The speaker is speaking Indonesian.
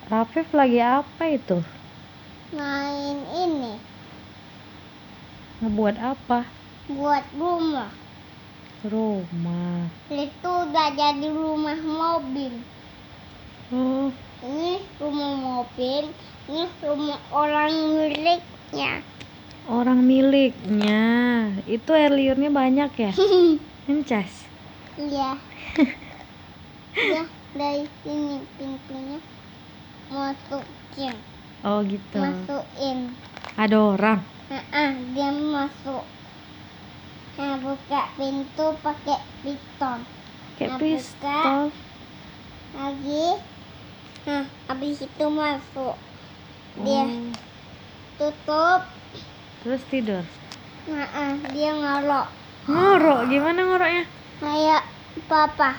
Rafif lagi apa itu? Main ini, Ngebuat apa? buat rumah. Rumah. Itu udah jadi rumah mobil. Oh, Ini rumah mobil, ini rumah orang miliknya. orang miliknya. Itu air liurnya banyak ya? Mencas. Iya. Ya, dari sini pintunya masukin. Oh gitu. Masukin. Ada orang. Dia masuk. Nah, buka pintu pakai piston. Kayak Nah, pistol. Lagi. Nah, habis itu masuk. Dia Oh, tutup. terus tidur. Dia ngorok. Ngorok, gimana ngoroknya? Kayak papa.